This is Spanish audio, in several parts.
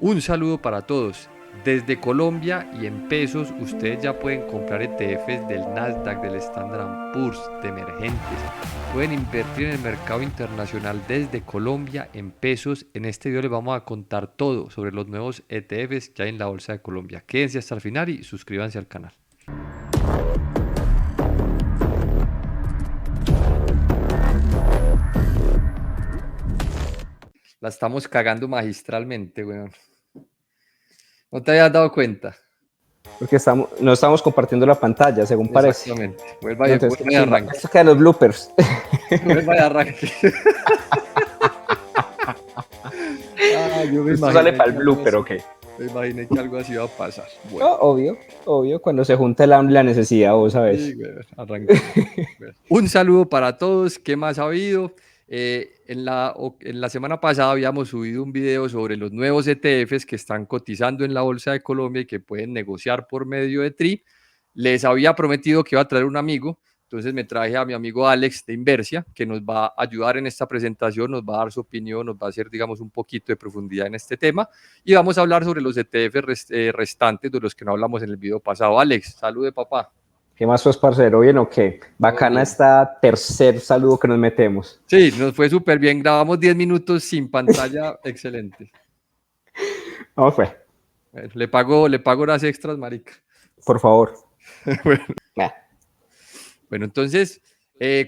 Un saludo para todos. Desde Colombia y en pesos ustedes ya pueden comprar ETFs del Nasdaq, del Standard Poor's, de emergentes. Pueden invertir en el mercado internacional desde Colombia en pesos. En este video les vamos a contar todo sobre los nuevos ETFs que hay en la Bolsa de Colombia. Quédense hasta el final y suscríbanse al canal. La estamos cagando magistralmente, weón. ¿No te habías dado cuenta? Porque no estamos compartiendo la pantalla, según parece. Exactamente. No, entonces, Vuelva y arranque. esto queda en los bloopers. Vuelva y arranque. Yo me Esto sale imaginé para que el algo blooper, así, ¿ok? me imaginé que algo así iba a pasar. Bueno, No, obvio, cuando se junta el hambre y la necesidad, vos sabes. sí, güey, arranquemos. Güey. Un saludo para todos. ¿Qué más ha habido? En la semana pasada habíamos subido un video sobre los nuevos ETFs que están cotizando en la Bolsa de Colombia y que pueden negociar por medio de TRI. Les había prometido que iba a traer un amigo, entonces me traje a mi amigo Alex de Inversia, que nos va a ayudar en esta presentación, nos va a dar su opinión, nos va a hacer, digamos, un poquito de profundidad en este tema y vamos a hablar sobre los ETFs restantes de los que no hablamos en el video pasado. Alex, salude papá. ¿Qué más sos, parcero? ¿Bien o qué? Todo Bacana bien. esta tercer saludo que nos metemos. Sí, nos fue súper bien, grabamos 10 minutos sin pantalla, excelente. ¿Cómo fue? Bueno, le pago horas extras, marica. Por favor. Bueno. Nah. Bueno, entonces,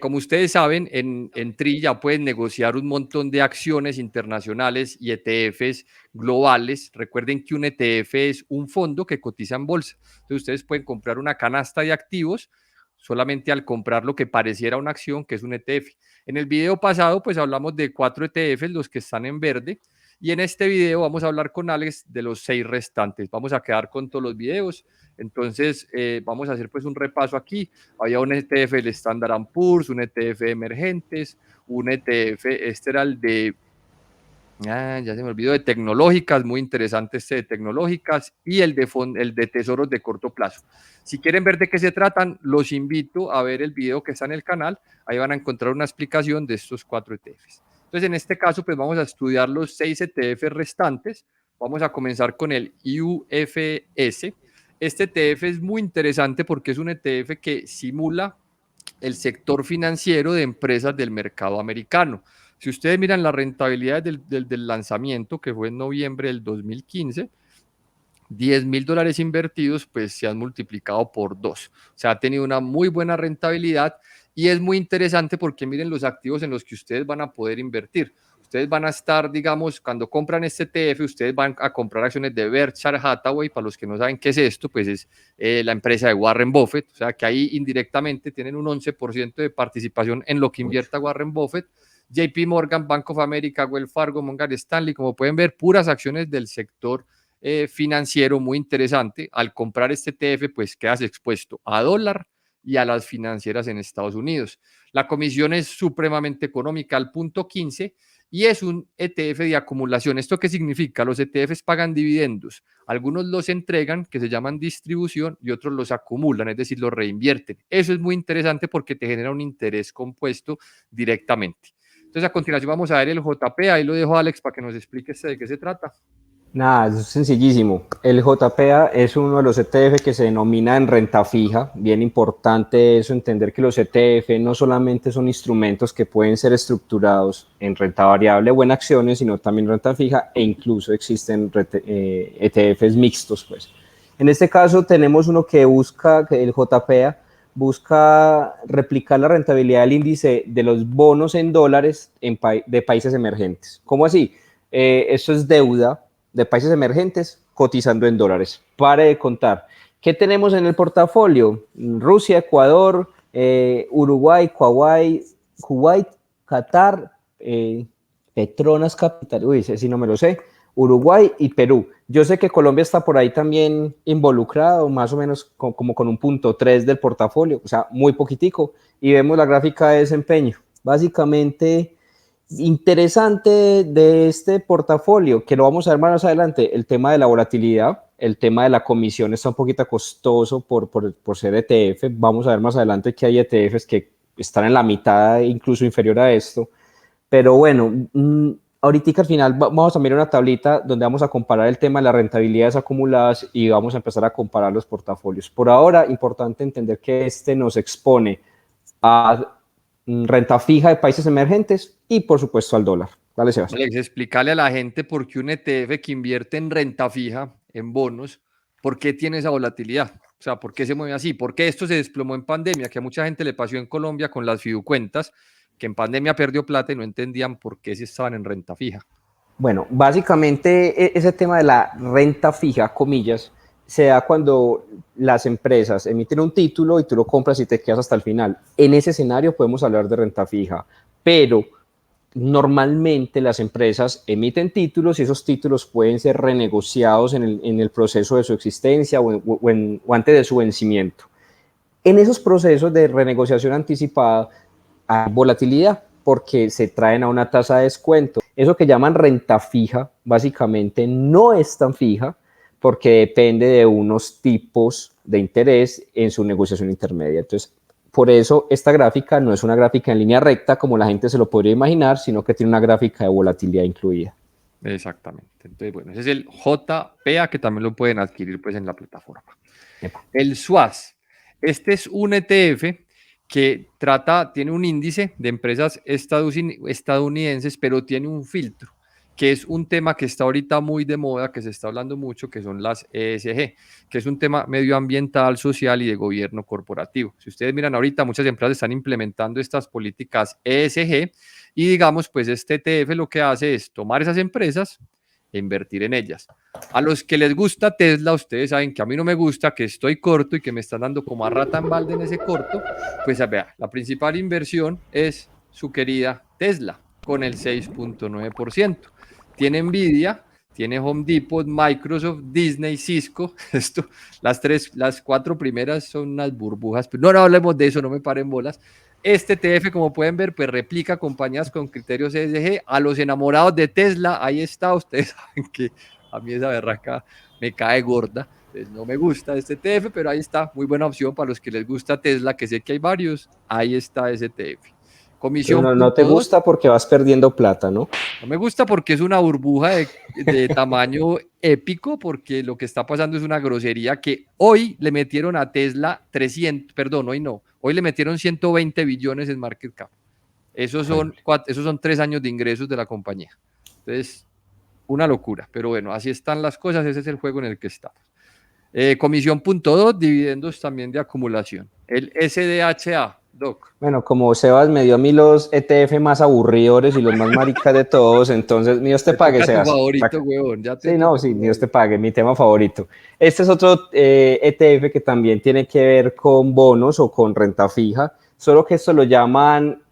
como ustedes saben, en TRI ya pueden negociar un montón de acciones internacionales y ETFs globales. Recuerden que un ETF es un fondo que cotiza en bolsa. Entonces, ustedes pueden comprar una canasta de activos solamente al comprar lo que pareciera una acción, que es un ETF. En el video pasado, pues hablamos de 4 ETFs, los que están en verde. Y en este video vamos a hablar con Alex de los 6 restantes. Vamos a quedar con todos los videos. Entonces, vamos a hacer pues un repaso aquí. Había un ETF del Standard Poor's, un ETF de emergentes, un ETF, este era el de, ya se me olvidó, de tecnológicas, muy interesante este de tecnológicas, y el de tesoros de corto plazo. Si quieren ver de qué se tratan, los invito a ver el video que está en el canal, ahí van a encontrar una explicación de estos 4 ETFs. Entonces, en este caso, pues vamos a estudiar los 6 ETFs restantes. Vamos a comenzar con el IUFS. Este ETF es muy interesante porque es un ETF que simula el sector financiero de empresas del mercado americano. Si ustedes miran la rentabilidad del lanzamiento, que fue en noviembre del 2015, $10,000 invertidos, pues se han multiplicado por 2. O sea, ha tenido una muy buena rentabilidad y es muy interesante porque miren los activos en los que ustedes van a poder invertir. Ustedes van a estar, digamos, cuando compran este ETF, ustedes van a comprar acciones de Berkshire Hathaway. Para los que no saben qué es esto, pues es la empresa de Warren Buffett. O sea, que ahí indirectamente tienen un 11% de participación en lo que Mucho. invierta Warren Buffett. JP Morgan, Bank of America, Wells Fargo, Morgan Stanley, como pueden ver, puras acciones del sector financiero muy interesante. Al comprar este ETF, pues quedas expuesto a dólar y a las financieras en Estados Unidos. La comisión es supremamente económica al punto 15 y es un ETF de acumulación. ¿Esto qué significa? Los ETFs pagan dividendos. Algunos los entregan, que se llaman distribución, y otros los acumulan, es decir, los reinvierten. Eso es muy interesante porque te genera un interés compuesto directamente. Entonces, a continuación vamos a ver el JP. Ahí lo dejo a Alex para que nos explique de qué se trata. Nada, es sencillísimo. El JPA es uno de los ETF que se denomina en renta fija. Bien importante eso, entender que los ETF no solamente son instrumentos que pueden ser estructurados en renta variable o en acciones, sino también renta fija e incluso existen ETFs mixtos, pues. En este caso tenemos uno que busca, que el JPA busca replicar la rentabilidad del índice de los bonos en dólares de países emergentes. ¿Cómo así? Esto es deuda de países emergentes cotizando en dólares. Pare de contar. ¿Qué tenemos en el portafolio? Rusia, Ecuador, Uruguay, Kuwait, Qatar, Petronas Capital, uy, ese sí no me lo sé, Uruguay y Perú. Yo sé que Colombia está por ahí también involucrado, más o menos como con un punto 3 del portafolio, o sea, muy poquitico, y vemos la gráfica de desempeño. Básicamente, interesante de este portafolio, que lo vamos a ver más adelante, el tema de la volatilidad, el tema de la comisión está un poquito costoso por ser ETF. Vamos a ver más adelante que hay ETFs que están en la mitad, incluso inferior a esto. Pero bueno, ahorita al final vamos a mirar una tablita donde vamos a comparar el tema de las rentabilidades acumuladas y vamos a empezar a comparar los portafolios. Por ahora, importante entender que este nos expone a renta fija de países emergentes y, por supuesto, al dólar. Dale, Sebas. Alex, explicarle a la gente por qué un ETF que invierte en renta fija, en bonos, ¿por qué tiene esa volatilidad? O sea, ¿por qué se mueve así? ¿Por qué esto se desplomó en pandemia? Que a mucha gente le pasó en Colombia con las fiducuentas, que en pandemia perdió plata y no entendían por qué si estaban en renta fija. Bueno, básicamente ese tema de la renta fija, comillas, se da cuando las empresas emiten un título y tú lo compras y te quedas hasta el final. En ese escenario podemos hablar de renta fija, pero normalmente las empresas emiten títulos y esos títulos pueden ser renegociados en el proceso de su existencia o antes de su vencimiento. En esos procesos de renegociación anticipada hay volatilidad porque se traen a una tasa de descuento. Eso que llaman renta fija, básicamente no es tan fija porque depende de unos tipos de interés en su negociación intermedia. Entonces, por eso esta gráfica no es una gráfica en línea recta como la gente se lo podría imaginar, sino que tiene una gráfica de volatilidad incluida. Exactamente. Entonces, bueno, ese es el JPA que también lo pueden adquirir pues en la plataforma. Epa. El SWAS. Este es un ETF que tiene un índice de empresas estadounidenses, pero tiene un filtro, que es un tema que está ahorita muy de moda, que se está hablando mucho, que son las ESG, que es un tema medioambiental, social y de gobierno corporativo. Si ustedes miran ahorita, muchas empresas están implementando estas políticas ESG y digamos, pues este ETF lo que hace es tomar esas empresas e invertir en ellas. A los que les gusta Tesla, ustedes saben que a mí no me gusta, que estoy corto y que me están dando como a rata en balde en ese corto, pues vea, la principal inversión es su querida Tesla con el 6.9%. Tiene Nvidia, tiene Home Depot, Microsoft, Disney, Cisco. Esto, las cuatro primeras son unas burbujas. Pero no hablemos de eso, no me paren bolas. Este ETF, como pueden ver, pues replica compañías con criterios ESG. A los enamorados de Tesla, ahí está. Ustedes saben que a mí esa berraca me cae gorda. Entonces, no me gusta este ETF, pero ahí está. Muy buena opción para los que les gusta Tesla, que sé que hay varios. Ahí está ese ETF. Pero Comisión no te punto dos. gusta porque vas perdiendo plata, ¿no? No me gusta porque es una burbuja de tamaño épico, porque lo que está pasando es una grosería que hoy le metieron a Tesla 300, perdón, hoy no, hoy le metieron 120 billones en market cap. Esos son 3 años de ingresos de la compañía. Entonces, una locura, pero bueno, así están las cosas, ese es el juego en el que estamos. Comisión punto 2, dividendos también de acumulación. El SDHA, Doc. Bueno, como Sebas me dio a mí los ETF más aburridores y los más maricas de todos, entonces Dios te Te pague, toca tu Sebas. favorito, huevón, ya te Sí, no, toca sí, tu Dios te favorito. pague, mi tema favorito. Este es otro ETF que también tiene que ver con bonos o con renta fija, solo que esto lo llaman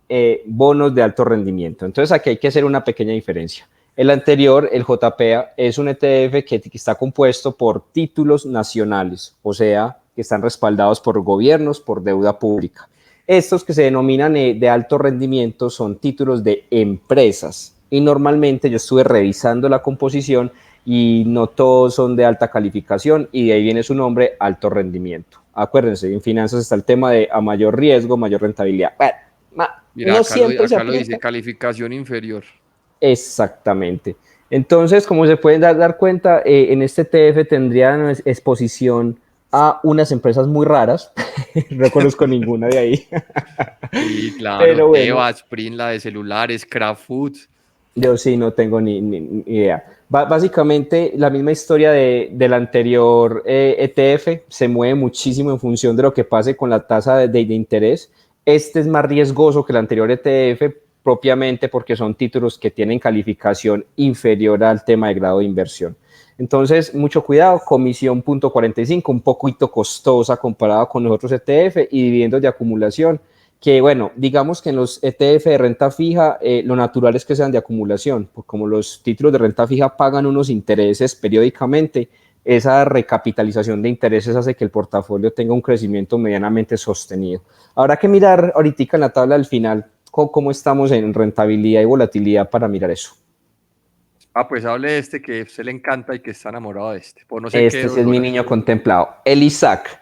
bonos de alto rendimiento. Entonces aquí hay que hacer una pequeña diferencia. El anterior, el JPA, es un ETF que está compuesto por títulos nacionales, o sea, que están respaldados por gobiernos, por deuda pública. Estos que se denominan de alto rendimiento son títulos de empresas y normalmente yo estuve revisando la composición y no todos son de alta calificación y de ahí viene su nombre, alto rendimiento. Acuérdense, en finanzas está el tema de a mayor riesgo, mayor rentabilidad. Bueno, Mira, no siempre se acá lo dice, aplica. calificación inferior. Exactamente. Entonces, como se pueden dar cuenta, en este TF tendrían exposición a unas empresas muy raras. No conozco ninguna de ahí. Sí, claro, Pero bueno, Teva, Sprint, la de celulares, Kraft Foods. yo sí no tengo ni idea. Básicamente, la misma historia del anterior ETF se mueve muchísimo en función de lo que pase con la tasa de interés. Este es más riesgoso que el anterior ETF propiamente porque son títulos que tienen calificación inferior al tema de grado de inversión. Entonces, mucho cuidado, comisión .45, un poquito costosa comparada con los otros ETF y dividendos de acumulación que bueno, digamos que en los ETF de renta fija lo natural es que sean de acumulación, pues como los títulos de renta fija pagan unos intereses periódicamente, esa recapitalización de intereses hace que el portafolio tenga un crecimiento medianamente sostenido. Habrá que mirar ahorita en la tabla al final cómo estamos en rentabilidad y volatilidad para mirar eso. Ah, pues hable de este que a usted le encanta y que está enamorado de este. Por no sé qué Este sí es mi horas. niño contemplado. El ISAC.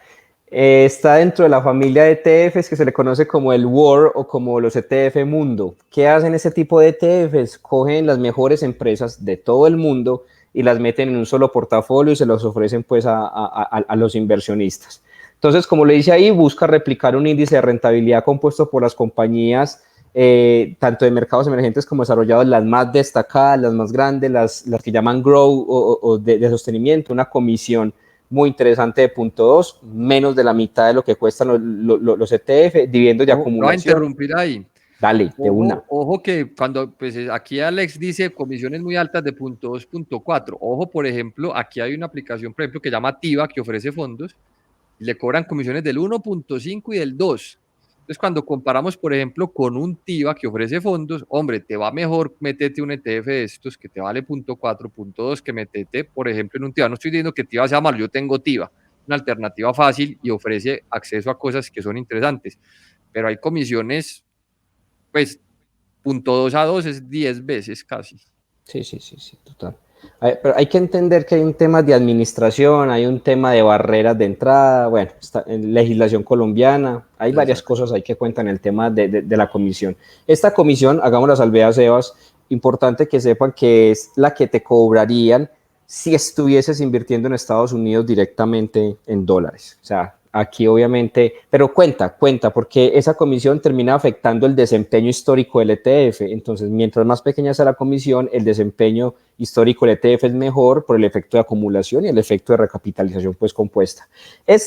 Está dentro de la familia de ETFs que se le conoce como el World o como los ETF Mundo. ¿Qué hacen ese tipo de ETFs? Cogen las mejores empresas de todo el mundo y las meten en un solo portafolio y se los ofrecen pues a los inversionistas. Entonces, como le dice ahí, busca replicar un índice de rentabilidad compuesto por las compañías tanto de mercados emergentes como desarrollados, las más destacadas, las más grandes, las que llaman grow o de sostenimiento, una comisión muy interesante de punto 2, menos de la mitad de lo que cuestan los ETF, dividendos de Lo voy a acumulación. interrumpir ahí. Dale, de una. Ojo que cuando, pues aquí Alex dice comisiones muy altas de punto 2, punto 4. Ojo, por ejemplo, aquí hay una aplicación, por ejemplo, que llama Tiva, que ofrece fondos, y le cobran comisiones del 1.5 y del 2. Entonces, cuando comparamos, por ejemplo, con un Tiva que ofrece fondos, hombre, te va mejor meterte un ETF de estos que te vale punto 4, punto 2, que metete, por ejemplo, en un Tiva. No estoy diciendo que Tiva sea malo, yo tengo Tiva, una alternativa fácil y ofrece acceso a cosas que son interesantes, pero hay comisiones, pues, punto 2 a 2 es 10 veces casi. Sí, total. Pero hay que entender que hay un tema de administración, hay un tema de barreras de entrada, bueno, está en legislación colombiana, hay varias cosas ahí que cuentan el tema de la comisión. Esta comisión, hagamos la salvedad, Sebas, importante que sepan que es la que te cobrarían si estuvieses invirtiendo en Estados Unidos directamente en dólares. O sea, aquí obviamente, pero cuenta, porque esa comisión termina afectando el desempeño histórico del ETF. Entonces, mientras más pequeña sea la comisión, el desempeño histórico del ETF es mejor por el efecto de acumulación y el efecto de recapitalización pues compuesta.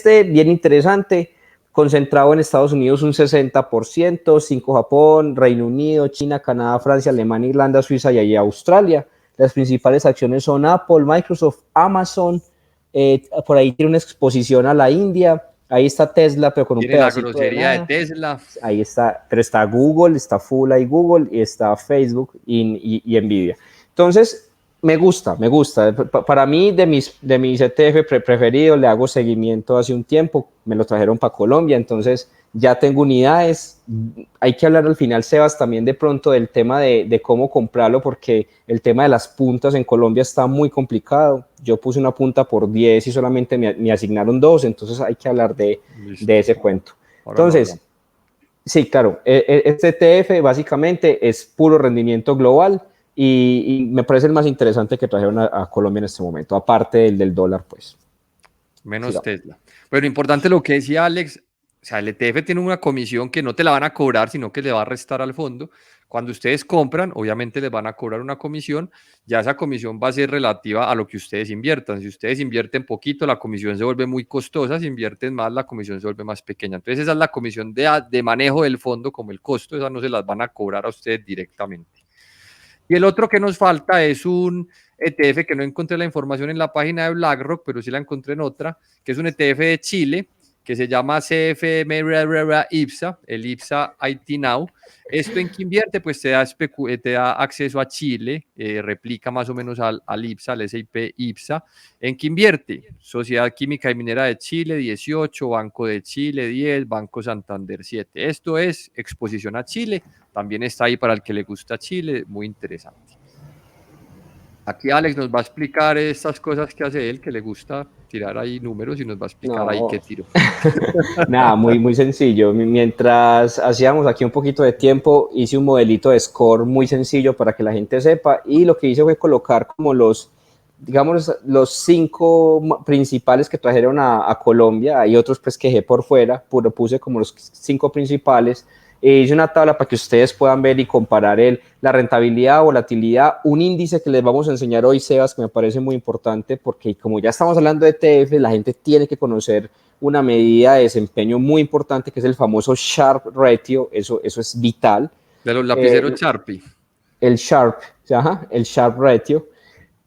Bien interesante, concentrado en Estados Unidos un 60%, 5 Japón, Reino Unido, China, Canadá, Francia, Alemania, Irlanda, Suiza y ahí Australia. Las principales acciones son Apple, Microsoft, Amazon, por ahí tiene una exposición a la India. Ahí está Tesla, pero con un pedacito la grosería de Tesla. Ahí está, pero está Google, está full ahí Google, y está Facebook y Nvidia. Entonces, me gusta. Para mí, de mis ETF preferidos, le hago seguimiento hace un tiempo, me lo trajeron para Colombia, entonces ya tengo unidades. Hay que hablar al final, Sebas, también de pronto del tema de cómo comprarlo, porque el tema de las puntas en Colombia está muy complicado. Yo puse una punta por 10 y solamente me asignaron 2, entonces hay que hablar de ese cuento. Entonces, sí, claro, este ETF básicamente es puro rendimiento global y me parece el más interesante que trajeron a Colombia en este momento, aparte del dólar, pues. Menos Tesla. Pero importante lo que decía Alex, o sea, el ETF tiene una comisión que no te la van a cobrar, sino que le va a restar al fondo. Cuando ustedes compran, obviamente les van a cobrar una comisión, ya esa comisión va a ser relativa a lo que ustedes inviertan. Si ustedes invierten poquito, la comisión se vuelve muy costosa, si invierten más, la comisión se vuelve más pequeña. Entonces esa es la comisión de manejo del fondo, como el costo, esa no se las van a cobrar a ustedes directamente. Y el otro que nos falta es un ETF que no encontré la información en la página de BlackRock, pero sí la encontré en otra, que es un ETF de Chile, que se llama CFM IPSA, el IPSA IT Now. ¿Esto en qué invierte? Pues te da acceso a Chile, replica más o menos al IPSA, al SIP IPSA. ¿En qué invierte? Sociedad Química y Minera de Chile, 18, Banco de Chile, 10, Banco Santander, 7. Esto es exposición a Chile, también está ahí para el que le gusta Chile, muy interesante. Aquí Alex nos va a explicar estas cosas que hace él, que le gusta tirar ahí números y nos va a explicar ahí qué tiro. Nada, muy sencillo. Mientras hacíamos aquí un poquito de tiempo, hice un modelito de score muy sencillo para que la gente sepa y lo que hice fue colocar como los 5 principales que trajeron a Colombia. Hay otros pues que dejé por fuera, pero puse como los 5 principales. Hice una tabla para que ustedes puedan ver y comparar la rentabilidad, volatilidad, un índice que les vamos a enseñar hoy, Sebas, que me parece muy importante porque como ya estamos hablando de ETF, la gente tiene que conocer una medida de desempeño muy importante que es el famoso Sharpe Ratio, eso es vital. De los lapiceros Sharpie. El Sharpe Ratio.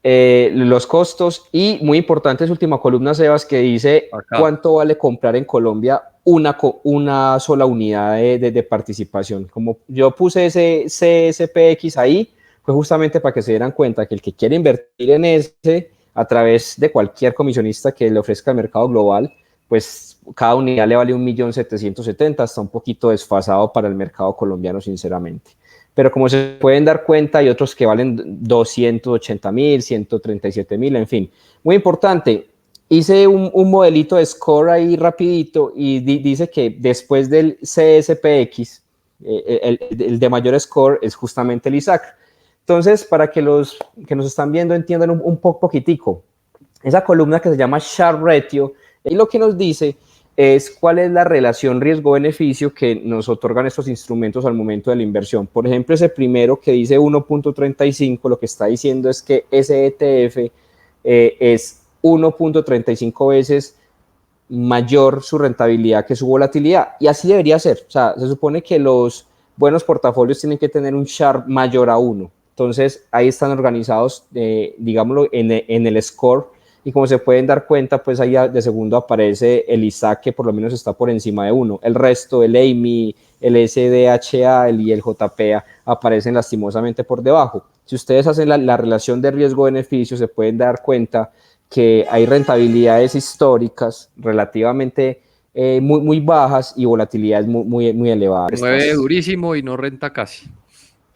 Los costos y muy importante su última columna, Sebas, que dice cuánto vale comprar en Colombia una sola unidad de participación. Como yo puse ese CSPX ahí, fue justamente para que se dieran cuenta que el que quiere invertir en ese a través de cualquier comisionista que le ofrezca el mercado global, pues cada unidad le vale 1.770.000, está un poquito desfasado para el mercado colombiano, sinceramente. Pero como se pueden dar cuenta, hay otros que valen 280.000, 137.000, en fin. Muy importante, Hice un modelito de score ahí rapidito y dice que después del CSPX, el de mayor score es justamente el ISAC. Entonces, para que los que nos están viendo entiendan un poquitico, esa columna que se llama Sharpe Ratio, y lo que nos dice es cuál es la relación riesgo-beneficio que nos otorgan estos instrumentos al momento de la inversión. Por ejemplo, ese primero que dice 1.35, lo que está diciendo es que ese ETF es 1.35 veces mayor su rentabilidad que su volatilidad. Y así debería ser. O sea, se supone que los buenos portafolios tienen que tener un Sharpe mayor a 1. Entonces, ahí están organizados, digámoslo, en el score. Y como se pueden dar cuenta, pues ahí de segundo aparece el ISAC, que por lo menos está por encima de 1. El resto, el AMI, el SDHA y el JPA, aparecen lastimosamente por debajo. Si ustedes hacen la relación de riesgo-beneficio, se pueden dar cuenta que hay rentabilidades históricas relativamente muy bajas y volatilidades muy elevadas. Mueve durísimo y no renta casi.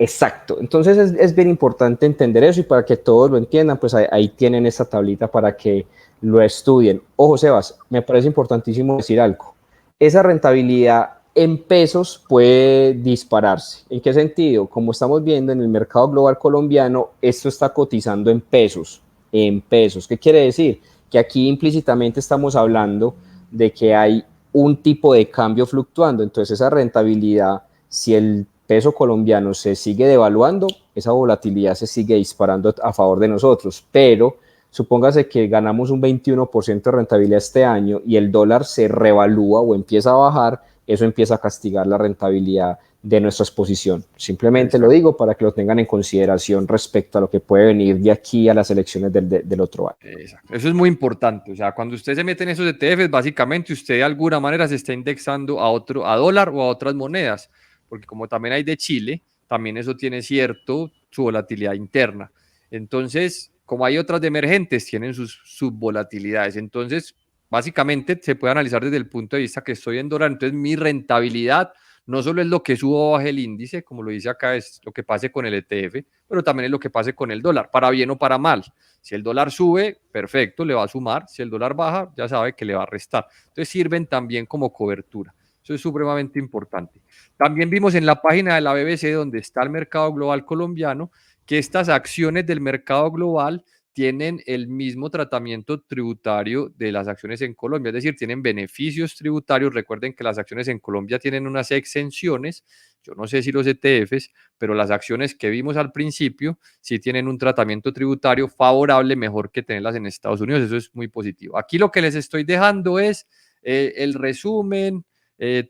Exacto, entonces es bien importante entender eso y para que todos lo entiendan, pues ahí tienen esta tablita para que lo estudien. Ojo, Sebas, me parece importantísimo decir algo. Esa rentabilidad en pesos puede dispararse. ¿En qué sentido? Como estamos viendo en el mercado global colombiano, esto está cotizando en pesos. En pesos. ¿Qué quiere decir? Que aquí implícitamente estamos hablando de que hay un tipo de cambio fluctuando. Entonces esa rentabilidad, si el peso colombiano se sigue devaluando, esa volatilidad se sigue disparando a favor de nosotros, pero supóngase que ganamos un 21% de rentabilidad este año y el dólar se revalúa o empieza a bajar, eso empieza a castigar la rentabilidad de nuestra exposición. Simplemente lo digo para que lo tengan en consideración respecto a lo que puede venir de aquí a las elecciones del otro año. Exacto. Eso es muy importante. O sea, cuando usted se mete en esos ETFs, básicamente usted de alguna manera se está indexando a dólar o a otras monedas, porque como también hay de Chile, también eso tiene cierto su volatilidad interna. Entonces, como hay otras de emergentes, tienen sus subvolatilidades. Entonces, básicamente se puede analizar desde el punto de vista que estoy en dólar. Entonces, mi rentabilidad no solo es lo que suba o baje el índice, como lo dice acá, es lo que pase con el ETF, pero también es lo que pase con el dólar, para bien o para mal. Si el dólar sube, perfecto, le va a sumar. Si el dólar baja, ya sabe que le va a restar. Entonces sirven también como cobertura. Eso es supremamente importante. También vimos en la página de la BBC, donde está el mercado global colombiano, que estas acciones del mercado global tienen el mismo tratamiento tributario de las acciones en Colombia, es decir, tienen beneficios tributarios. Recuerden que las acciones en Colombia tienen unas exenciones. Yo no sé si los ETFs, pero las acciones que vimos al principio sí tienen un tratamiento tributario favorable, mejor que tenerlas en Estados Unidos. Eso es muy positivo. Aquí lo que les estoy dejando es el resumen.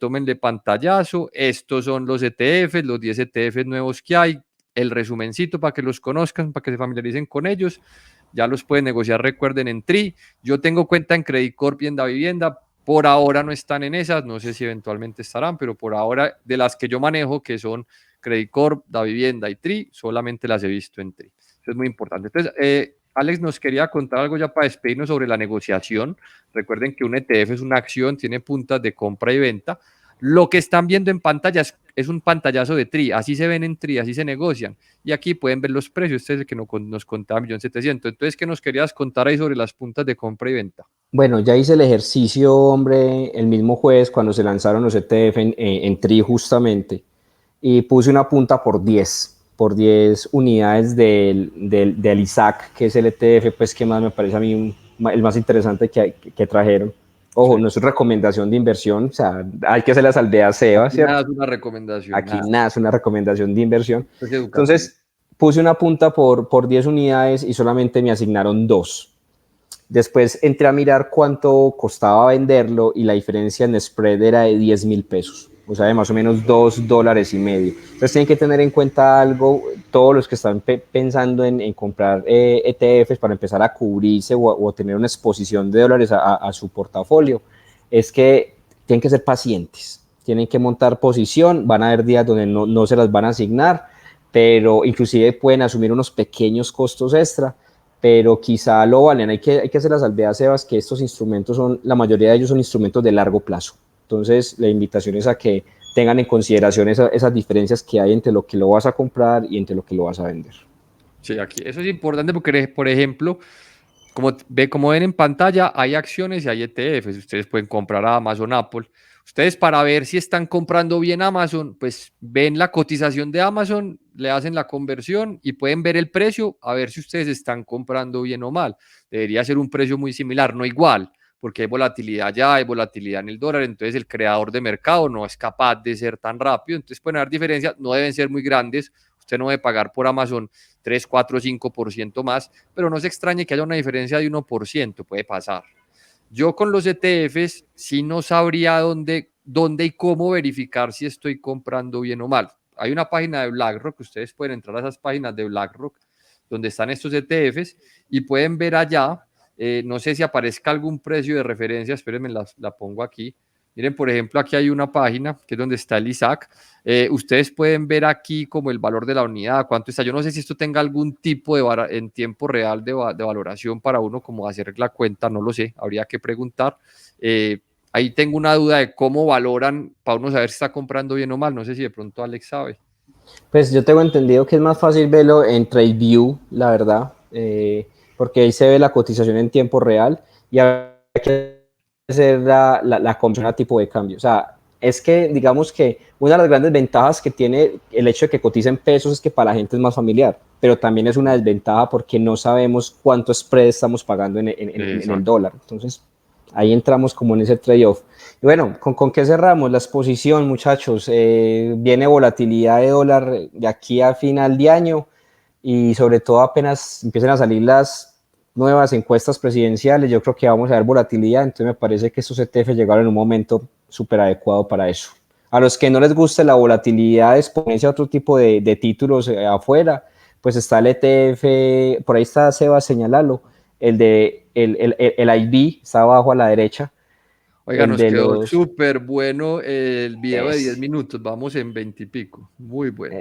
Tómenle pantallazo. Estos son los ETFs, los 10 ETFs nuevos que hay. El resumencito para que los conozcan, para que se familiaricen con ellos. Ya los pueden negociar, recuerden, en TRI. Yo tengo cuenta en Credit Corp y en Davivienda. Por ahora no están en esas, no sé si eventualmente estarán, pero por ahora de las que yo manejo, que son Credit Corp, Davivienda y TRI, solamente las he visto en TRI. Eso es muy importante. Entonces, Alex nos quería contar algo ya para despedirnos sobre la negociación. Recuerden que un ETF es una acción, tiene puntas de compra y venta. Lo que están viendo en pantalla es un pantallazo de TRI, así se ven en TRI, así se negocian. Y aquí pueden ver los precios. Este es el que nos contaba 1.700.000. Entonces, ¿qué nos querías contar ahí sobre las puntas de compra y venta? Bueno, ya hice el ejercicio, hombre, el mismo jueves cuando se lanzaron los ETF en TRI justamente, y puse una punta por 10 unidades del ISAC, que es el ETF, pues que más me parece a mí el más interesante que trajeron. Ojo, Sí. no es una recomendación de inversión, o sea, hay que hacer las aldeas SEBA, ¿cierto? Nada es una recomendación, Aquí nada. nada es una recomendación de inversión. Es educativo. Entonces, puse una punta por 10 unidades y solamente me asignaron 2. Después entré a mirar cuánto costaba venderlo y la diferencia en spread era de 10.000 pesos, o sea, de más o menos $2.50. Entonces tienen que tener en cuenta algo, todos los que están pensando en comprar ETFs para empezar a cubrirse o tener una exposición de dólares a su portafolio, es que tienen que ser pacientes, tienen que montar posición, van a haber días donde no se las van a asignar, pero inclusive pueden asumir unos pequeños costos extra, pero quizá lo valen. Hay que hacer la salvedad, Sebas, que estos instrumentos la mayoría de ellos son instrumentos de largo plazo. Entonces, la invitación es a que tengan en consideración esas diferencias que hay entre lo que lo vas a comprar y entre lo que lo vas a vender. Sí, aquí eso es importante porque, por ejemplo, como ven en pantalla, hay acciones y hay ETFs. Ustedes pueden comprar a Amazon, Apple. Ustedes para ver si están comprando bien Amazon, pues ven la cotización de Amazon, le hacen la conversión y pueden ver el precio, a ver si ustedes están comprando bien o mal. Debería ser un precio muy similar, no igual, porque hay volatilidad ya, hay volatilidad en el dólar, entonces el creador de mercado no es capaz de ser tan rápido, entonces pueden haber diferencias, no deben ser muy grandes. Usted no debe pagar por Amazon 3, 4, 5% más, pero no se extrañe que haya una diferencia de 1%, puede pasar. Yo con los ETFs sí no sabría dónde y cómo verificar si estoy comprando bien o mal. Hay una página de BlackRock, ustedes pueden entrar a esas páginas de BlackRock donde están estos ETFs y pueden ver allá, no sé si aparezca algún precio de referencia, espérenme, la pongo aquí. Miren, por ejemplo, aquí hay una página que es donde está el ISAC. Ustedes pueden ver aquí como el valor de la unidad, cuánto está. Yo no sé si esto tenga algún tipo en tiempo real de valoración para uno, como hacer la cuenta, no lo sé, habría que preguntar. Ahí tengo una duda de cómo valoran para uno saber si está comprando bien o mal. No sé si de pronto Alex sabe. Pues yo tengo entendido que es más fácil verlo en TradeView, la verdad, porque ahí se ve la cotización en tiempo real y hay que hacer la conversión a tipo de cambio. O sea, es que digamos que una de las grandes ventajas que tiene el hecho de que cotice en pesos es que para la gente es más familiar, pero también es una desventaja porque no sabemos cuánto spread estamos pagando en el dólar. Entonces, ahí entramos como en ese trade-off. Y bueno, ¿con qué cerramos? La exposición, muchachos. Viene volatilidad de dólar de aquí a final de año y sobre todo apenas empiecen a salir las nuevas encuestas presidenciales, yo creo que vamos a ver volatilidad, entonces me parece que estos ETF llegaron en un momento súper adecuado para eso. A los que no les guste la volatilidad, exponerse a otro tipo de títulos afuera, pues está el ETF, por ahí está Seba, señalalo, el IB, está abajo a la derecha, Oiga, el nos de quedó los... súper bueno el video de 10 Es, minutos. Vamos en 20 y pico. Muy bueno.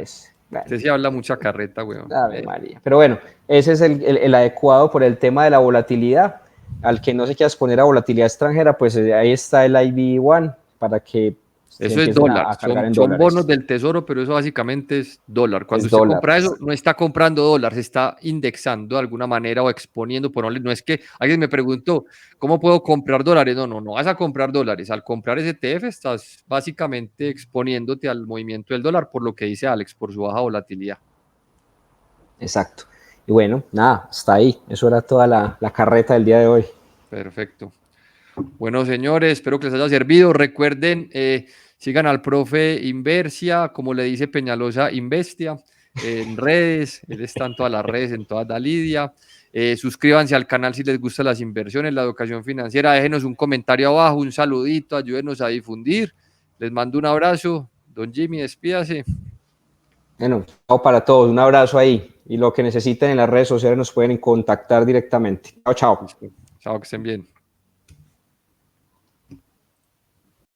bueno, Usted sí habla mucha carreta, weón. Ave María. Pero bueno, ese es el adecuado por el tema de la volatilidad. Al que no se quiera exponer a volatilidad extranjera, pues ahí está el IB1 para que se Eso es empiecen dólar. a cargar en Son bonos dólares. del tesoro, pero eso básicamente es dólar. Cuando Es usted dólar. compra eso, no está comprando dólar, se está indexando de alguna manera o exponiendo. No es que alguien me preguntó, ¿cómo puedo comprar dólares? No, no, no vas a comprar dólares. Al comprar ese ETF, estás básicamente exponiéndote al movimiento del dólar, por lo que dice Alex, por su baja volatilidad. Exacto. Y bueno, nada, hasta ahí. Eso era toda la carreta del día de hoy. Perfecto. Bueno, señores, espero que les haya servido. Recuerden, sigan al profe Inversia, como le dice Peñalosa, Investia, en redes. Él está en todas las redes, en todas da Lidia. Suscríbanse al canal si les gustan las inversiones, la educación financiera. Déjenos un comentario abajo, un saludito, ayúdenos a difundir. Les mando un abrazo. Don Jimmy, despídase. Bueno, chao para todos. Un abrazo ahí. Y lo que necesiten en las redes sociales nos pueden contactar directamente. Chao, chao. Listo. Chao, que estén bien.